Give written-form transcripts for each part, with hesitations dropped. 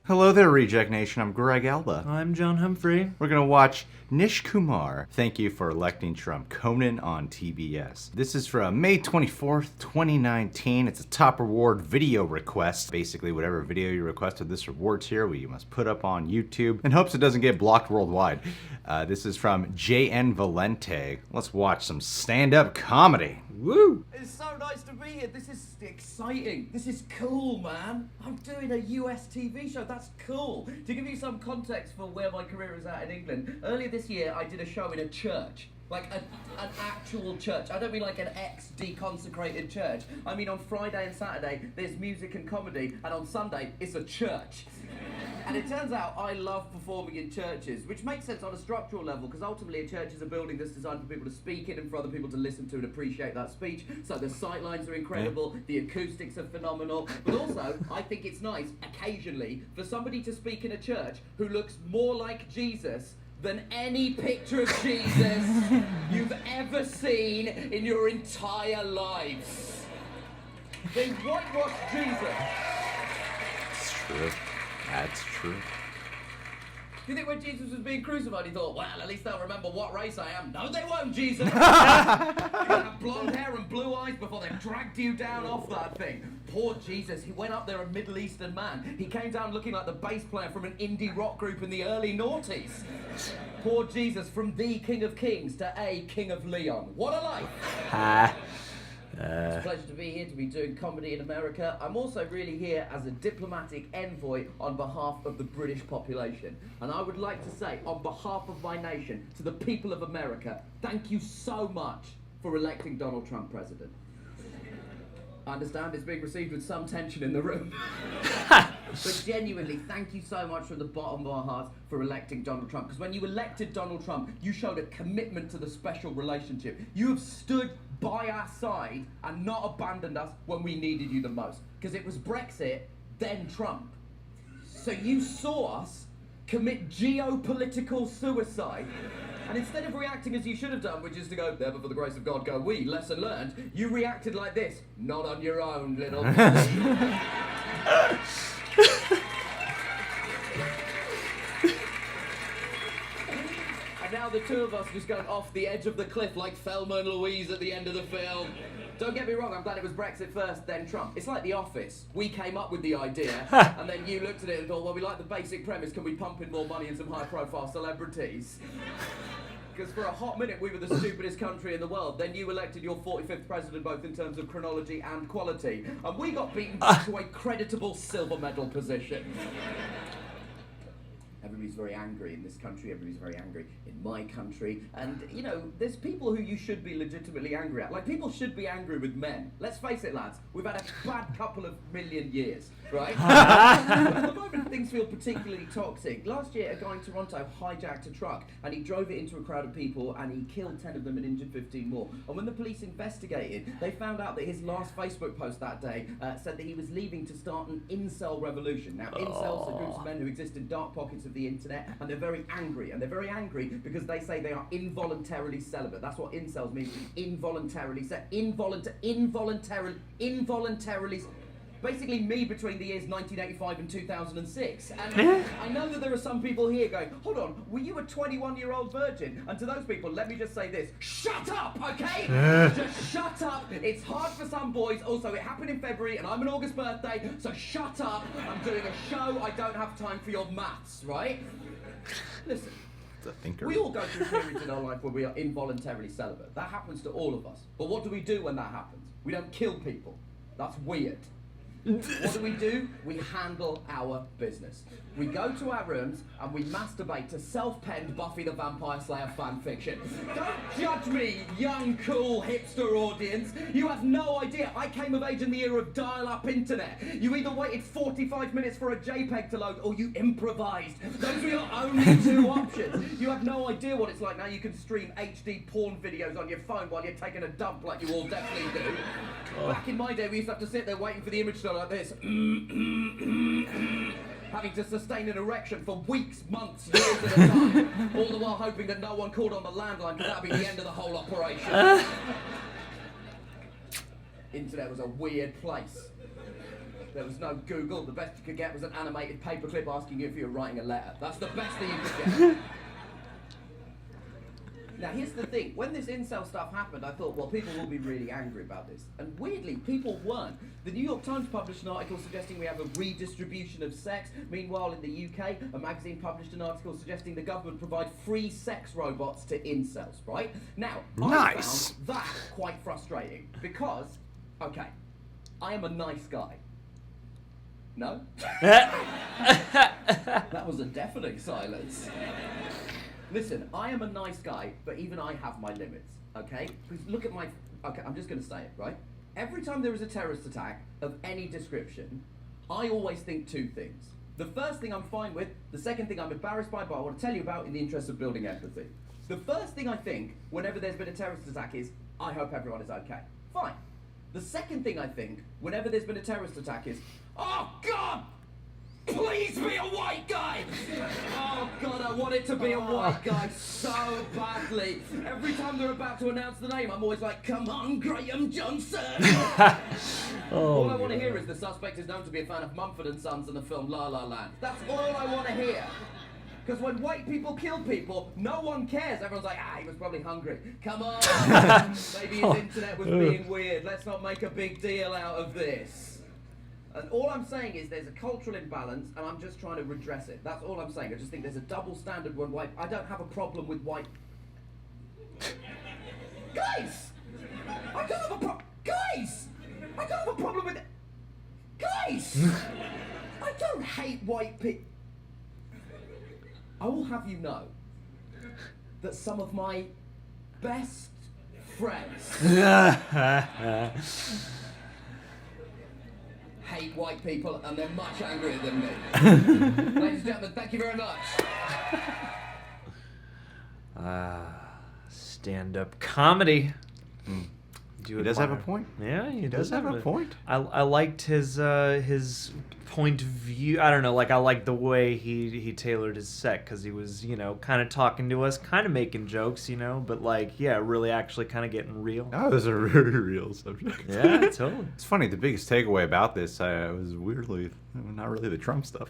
Hello there, Reject Nation. I'm Greg Alba. I'm John Humphrey. We're going to watch NISH KUMAR. Thank you for electing Trump. Conan on TBS. This is from May 24th, 2019. It's a top reward video request. Basically, whatever video you requested, this reward's here. We must put up on YouTube in hopes it doesn't get blocked worldwide. This is from JN Valente. Let's watch some stand-up comedy. Woo! It's so nice to be here. This is exciting. This is cool, man. I'm doing a US TV show. That's cool. To give you some context for where my career is at in England, earlier this year I did a show in a church. Like an actual church. I don't mean like an ex-deconsecrated church. I mean on Friday and Saturday there's music and comedy, and on Sunday it's a church. And it turns out I love performing in churches, which makes sense on a structural level, because ultimately a church is a building that's designed for people to speak in and for other people to listen to and appreciate that speech. So the sightlines are incredible, the acoustics are phenomenal, but also I think it's nice occasionally for somebody to speak in a church who looks more like Jesus than any picture of Jesus you've ever seen in your entire lives. They whitewashed Jesus. It's true. That's true. Do you think when Jesus was being crucified, he thought, well, at least they'll remember what race I am? No, they won't, Jesus! You're gonna have blonde hair and blue eyes before they dragged you down off that thing. Poor Jesus, he went up there a Middle Eastern man. He came down looking like the bass player from an indie rock group in the early noughties. Poor Jesus, from the King of Kings to a King of Leon. What a life! It's a pleasure to be here, to be doing comedy in America. I'm also really here as a diplomatic envoy on behalf of the British population. And I would like to say, on behalf of my nation, to the people of America, thank you so much for electing Donald Trump president. I understand it's being received with some tension in the room. But genuinely, thank you so much from the bottom of our hearts for electing Donald Trump. Because when you elected Donald Trump, you showed a commitment to the special relationship. You have stood by our side and not abandoned us when we needed you the most. Because it was Brexit, then Trump. So you saw us commit geopolitical suicide. And instead of reacting as you should have done, which is to go, never for the grace of God go we, lesson learned, you reacted like this. Not on your own, little And now the two of us just going off the edge of the cliff like Thelma and Louise at the end of the film. Don't get me wrong, I'm glad it was Brexit first, then Trump. It's like The Office. We came up with the idea, and then you looked at it and thought, well, we like the basic premise, can we pump in more money and some high-profile celebrities? Because for a hot minute we were the stupidest country in the world. Then you elected your 45th president, both in terms of chronology and quality. And we got beaten back to a creditable silver medal position. Everybody's very angry in this country, everybody's very angry in my country. And, you know, there's people who you should be legitimately angry at. Like, people should be angry with men. Let's face it, lads, we've had a bad couple of million years, right? At the moment, things feel particularly toxic. Last year, a guy in Toronto hijacked a truck, and he drove it into a crowd of people, and he killed 10 of them and injured 15 more. And when the police investigated, they found out that his last Facebook post that day said that he was leaving to start an incel revolution. Now, incels are groups of men who exist in dark pockets of the internet, and they're very angry. And they're very angry because they say they are involuntarily celibate. That's what incels mean. Involuntarily. Involuntarily. Basically me between the years 1985 and 2006. And I know that there are some people here going, hold on, were you a 21-year-old virgin? And to those people, let me just say this. Shut up, okay? Just shut up. It's hard for some boys. Also, it happened in February and I'm an August birthday, so shut up. I'm doing a show. I don't have time for your maths, right? Listen. We all go through periods in our life where we are involuntarily celibate. That happens to all of us. But what do we do when that happens? We don't kill people. That's weird. What do? We handle our business. We go to our rooms and we masturbate to self-penned Buffy the Vampire Slayer fan fiction. Don't judge me, young, cool, hipster audience. You have no idea. I came of age in the era of dial-up internet. You either waited 45 minutes for a JPEG to load or you improvised. Those were your only two options. You have no idea what it's like now. You can stream HD porn videos on your phone while you're taking a dump like you all definitely do. Back in my day, we used to have to sit there waiting for the image to go like this. Having to sustain an erection for weeks, months, years at a time. All the while hoping that no one called on the landline because that would be the end of the whole operation. Internet was a weird place. There was no Google. The best you could get was an animated paperclip asking you if you were writing a letter. That's the best thing you could get. Now, here's the thing. When this incel stuff happened, I thought, well, people will be really angry about this. And weirdly, people weren't. The New York Times published an article suggesting we have a redistribution of sex. Meanwhile, in the UK, a magazine published an article suggesting the government provide free sex robots to incels, right? Now, I found that quite frustrating because, okay, I am a nice guy. No? That was a deafening silence. Listen, I am a nice guy, but even I have my limits, okay? Because look at my... Okay, I'm just going to say it, right? Every time there is a terrorist attack of any description, I always think two things. The first thing I'm fine with, the second thing I'm embarrassed by, but I want to tell you about in the interest of building empathy. The first thing I think, whenever there's been a terrorist attack, is, I hope everyone is okay. Fine. The second thing I think, whenever there's been a terrorist attack, is, oh, God! Please be a white guy! Oh God, I want it to be a white guy so badly. Every time they're about to announce the name, I'm always like, come on, Graham Johnson! All I want to hear is the suspect is known to be a fan of Mumford & Sons and the film La La Land. That's all I want to hear. Because when white people kill people, no one cares. Everyone's like, he was probably hungry. Come on! Maybe his internet was being weird. Let's not make a big deal out of this. And all I'm saying is there's a cultural imbalance, and I'm just trying to redress it. That's all I'm saying. I just think there's a double standard when white... I don't have a problem with white... Guys! I don't have a problem... Guys! I don't have a problem with... Guys! I don't hate white people. I will have you know that some of my best friends... hate white people, and they're much angrier than me. Ladies and gentlemen, thank you very much. Stand-up comedy. He does have a point. Yeah, he does have a point. I liked his point of view. I don't know, like I liked the way he tailored his set because he was, kind of talking to us, kind of making jokes, but like, yeah, really actually kind of getting real. Oh, this is a very real subject. Yeah, totally. It's funny, the biggest takeaway about this was weirdly not really the Trump stuff.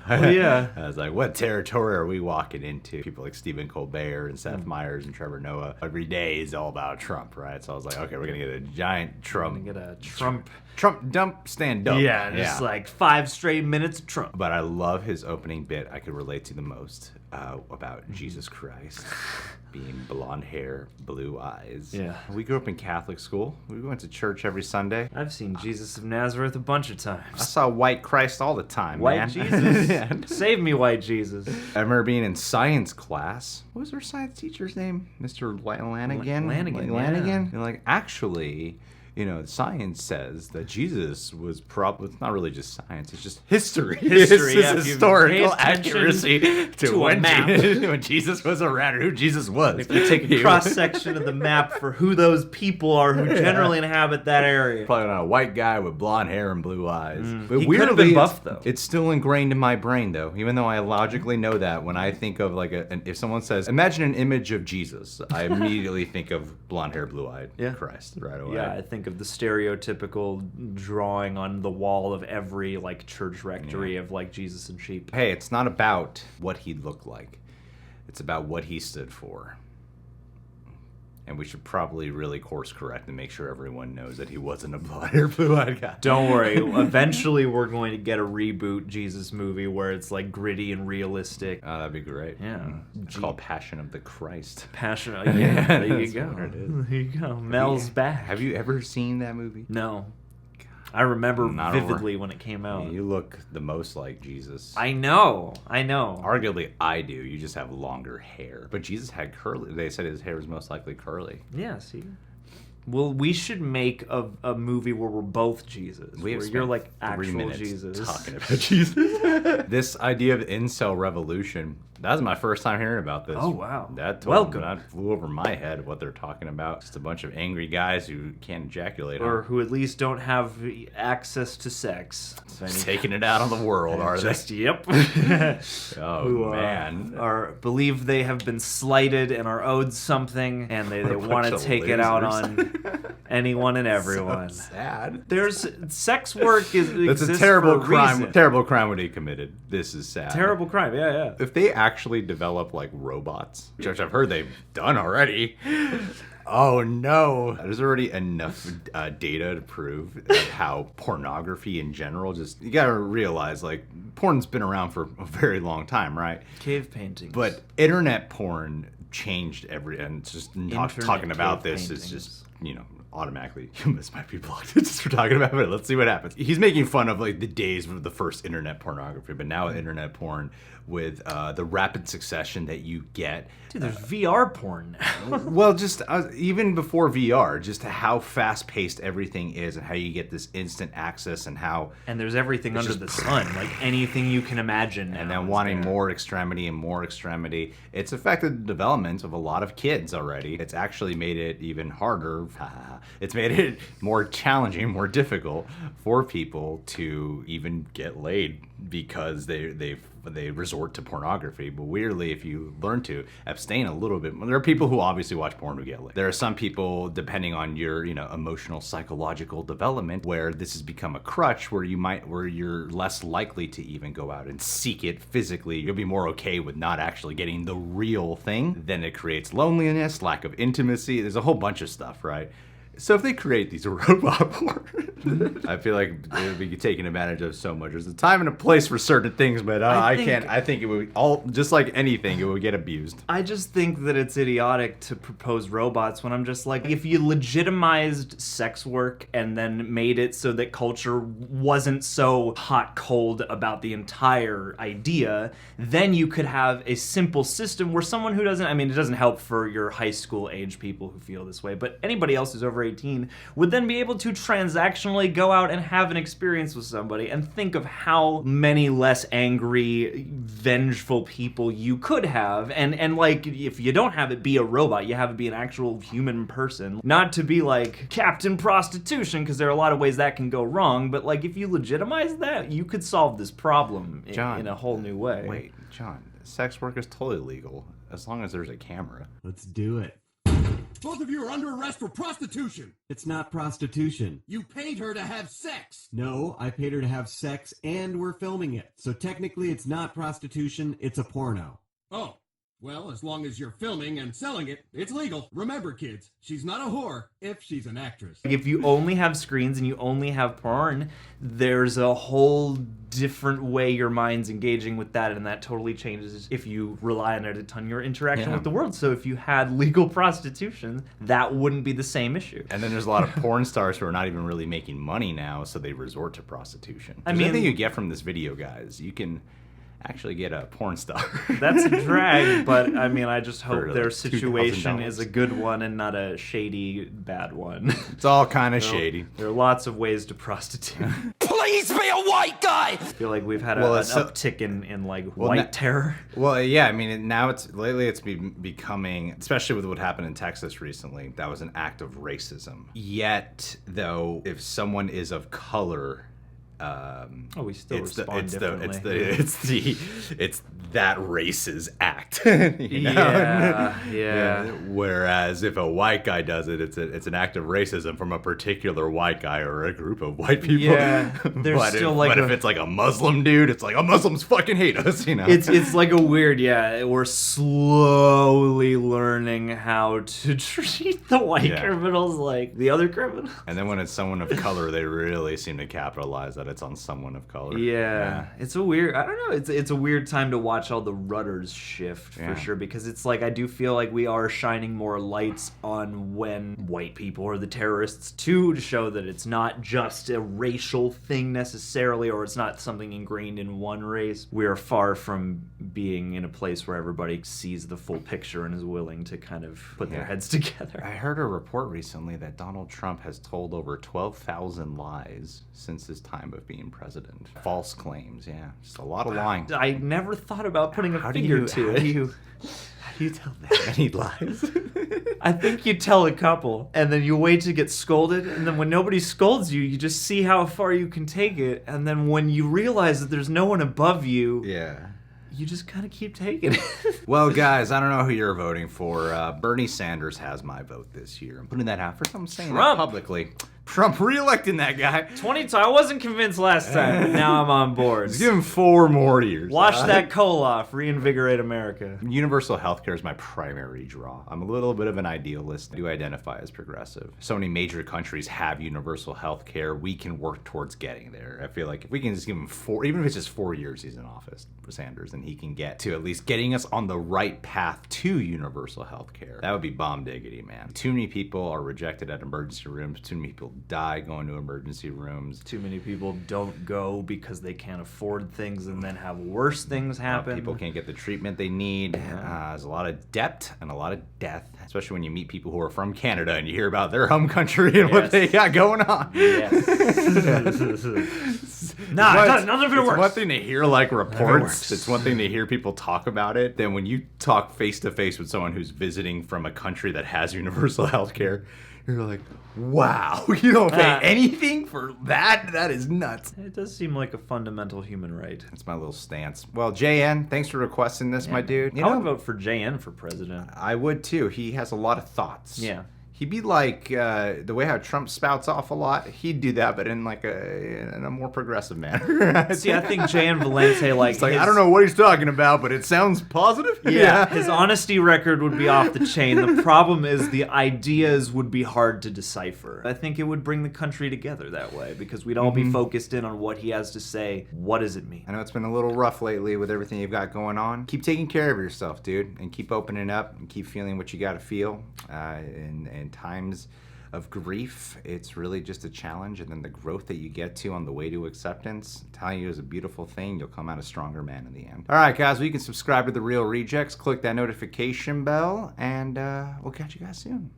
Well, yeah. I was like, what territory are we walking into? People like Stephen Colbert and Seth Meyers and Trevor Noah. Every day is all about Trump, right? So I was like, okay, we're gonna get a giant Trump. We're gonna get a Trump dump stand up. Yeah, just like 5 straight minutes of Trump. But I love his opening bit. I could relate to the most about Jesus Christ being blonde hair, blue eyes. Yeah. We grew up in Catholic school. We went to church every Sunday. I've seen Jesus of Nazareth a bunch of times. I saw white Christ all the time, white man. Jesus? Yeah. Save me, white Jesus. I remember being in science class. What was our science teacher's name? Mr. Lanigan? Lanigan, Lanigan? And like, actually... science says that Jesus was probably, it's not really just science, it's just history. It's historical accuracy to when, when Jesus was around, or who Jesus was. If you take a cross-section of the map for who those people are who generally inhabit that area. Probably not a white guy with blonde hair and blue eyes. But he could have been buff, though. It's still ingrained in my brain, though, even though I logically know that. When I think of, like, if someone says, imagine an image of Jesus, I immediately think of blonde hair, blue-eyed Christ right away. Yeah, I think of the stereotypical drawing on the wall of every like church rectory of like Jesus and sheep. Hey, it's not about what he looked like. It's about what he stood for. And we should probably really course correct and make sure everyone knows that he wasn't a blonde-haired, blue-eyed guy. Don't worry. Eventually, we're going to get a reboot Jesus movie where it's like gritty and realistic. Oh, that'd be great. Yeah. It's called Passion of the Christ. Passion. Yeah, there you go. What it is. There you go. Mel's back. Have you ever seen that movie? No. I remember vividly when it came out. Yeah, you look the most like Jesus. I know. Arguably, I do. You just have longer hair. But Jesus had curly. They said his hair was most likely curly. Yeah, see? Well, we should make a movie where we're both Jesus. Where you're like actual Jesus. Talking about Jesus. This idea of incel revolution That was my first time hearing about this. Oh, wow. Welcome. That flew over my head what they're talking about. Just a bunch of angry guys who can't ejaculate. Or who at least don't have access to sex. Taking it out on the world, are they? Yep. Oh, who, man. Believe they have been slighted and are owed something, and they want to take it out on anyone and everyone. So sad. There's sex work That's a exists terrible for a crime. reason. Terrible crime what he committed. This is sad. Terrible crime, yeah. If they actually develop like robots, which I've heard they've done already. Oh no! There's already enough data to prove how pornography in general you gotta realize, like, porn's been around for a very long time, right? Cave paintings. But internet porn changed and it's just talking about this is just, automatically, this might be blocked just for talking about it. Let's see what happens. He's making fun of like the days of the first internet pornography, but now internet porn with the rapid succession that you get. Dude, there's VR porn now. Well, just even before VR, just how fast-paced everything is and how you get this instant access and how... And there's everything under the sun, like anything you can imagine now. And then wanting more extremity and more extremity. It's affected the development of a lot of kids already. It's actually made it even harder. It's made it more challenging, more difficult for people to even get laid because they resort to pornography. But weirdly, if you learn to abstain a little bit, there are people who obviously watch porn who get laid. There are some people, depending on your emotional psychological development, where this has become a crutch where you're less likely to even go out and seek it physically. You'll be more okay with not actually getting the real thing. Then it creates loneliness, lack of intimacy. There's a whole bunch of stuff, right? So if they create these robot porn, I feel like it would be taken advantage of so much. There's a time and a place for certain things, but I think it would just like anything, it would get abused. I just think that it's idiotic to propose robots when I'm just like, if you legitimized sex work and then made it so that culture wasn't so hot cold about the entire idea, then you could have a simple system where someone who doesn't, it doesn't help for your high school age people who feel this way, but anybody else who's over 18 would then be able to transactionally go out and have an experience with somebody, and think of how many less angry, vengeful people you could have. And like, if you don't have it be a robot, you have it be an actual human person. Not to be like Captain Prostitution, because there are a lot of ways that can go wrong, but like, if you legitimize that, you could solve this problem in a whole new way. Wait, John, sex work is totally legal as long as there's a camera. Let's do it. Both of you are under arrest for prostitution. It's not prostitution. You paid her to have sex. No, I paid her to have sex and we're filming it. So technically it's not prostitution, it's a porno. Oh, well, as long as you're filming and selling it, it's legal. Remember, kids, she's not a whore if she's an actress. If you only have screens and you only have porn, there's a whole different way your mind's engaging with that, and that totally changes if you rely on it on your interaction with the world. So if you had legal prostitution, that wouldn't be the same issue. And then there's a lot of porn stars who are not even really making money now, so they resort to prostitution. I mean, anything you get from this video, guys, you can actually get a porn star. That's a drag, but I just hope For, their $2,000. situation is a good one and not a shady, bad one. It's all kind of shady. There are lots of ways to prostitute. Please be a white guy! I feel like we've had an uptick in white terror. Well, yeah, now lately it's becoming, especially with what happened in Texas recently, that was an act of racism. Yet, though, if someone is of color, we still respond differently. It's that race's act. You know? Yeah. Whereas if a white guy does it, it's an act of racism from a particular white guy or a group of white people. Yeah. There's if it's like a Muslim dude, it's like, oh, Muslims fucking hate us. It's like a weird. We're slowly learning how to treat the white criminals like the other criminals. And then when it's someone of color, they really seem to capitalize that it's on someone of color. Yeah. It's a weird, I don't know, it's a weird time to watch all the rudders shift for sure, because it's like, I do feel like we are shining more lights on when white people are the terrorists too, to show that it's not just a racial thing necessarily, or it's not something ingrained in one race. We are far from being in a place where everybody sees the full picture and is willing to kind of put their heads together. I heard a report recently that Donald Trump has told over 12,000 lies since his time of being president. False claims, yeah. Just a lot of lying. I never thought about putting a How do finger you, to how it. do you, how do you tell that many lies? I think you tell a couple, and then you wait to get scolded, and then when nobody scolds you, you just see how far you can take it, and then when you realize that there's no one above you, Yeah. you just kind of keep taking it. Well, guys, I don't know who you're voting for. Bernie Sanders has my vote this year. I'm putting that out first. I'm saying that Trump. publicly. Trump re-electing that guy. 20 I wasn't convinced last time, but now I'm on board. Let's give him 4 more years. Wash that coal off, reinvigorate America. Universal healthcare is my primary draw. I'm a little bit of an idealist. I do identify as progressive. So many major countries have universal healthcare. We can work towards getting there. I feel like if we can just give him 4, even if it's just 4 years he's in office for Sanders, and he can get to at least getting us on the right path to universal healthcare, that would be bomb diggity, man. Too many people are rejected at emergency rooms. Too many people die going to emergency rooms. Too many people don't go because they can't afford things and then have worse things happen. People can't get the treatment they need. There's a lot of debt and a lot of death, especially when you meet people who are from Canada and you hear about their home country and what they got going on. Yes. None of it works. It's one thing to hear like reports. It's one thing to hear people talk about it. Then when you talk face to face with someone who's visiting from a country that has universal health care, you're like, wow, you don't pay anything for that? That is nuts. It does seem like a fundamental human right. That's my little stance. Well, JN, thanks for requesting this, my dude. I would vote for JN for president. I would too. He has a lot of thoughts. Yeah. He'd be like the way how Trump spouts off a lot. He'd do that, but in like in a more progressive manner. See, I think JN Valente It's like I don't know what he's talking about, but it sounds positive. Yeah, his honesty record would be off the chain. The problem is the ideas would be hard to decipher. I think it would bring the country together that way because we'd all be focused in on what he has to say. What does it mean? I know it's been a little rough lately with everything you've got going on. Keep taking care of yourself, dude, and keep opening up and keep feeling what you got to feel. In times of grief, it's really just a challenge, and then the growth that you get to on the way to acceptance, I'm telling you, is a beautiful thing. You'll come out a stronger man in the end. All right, guys, well, you can subscribe to The Real Rejects, click that notification bell, and we'll catch you guys soon.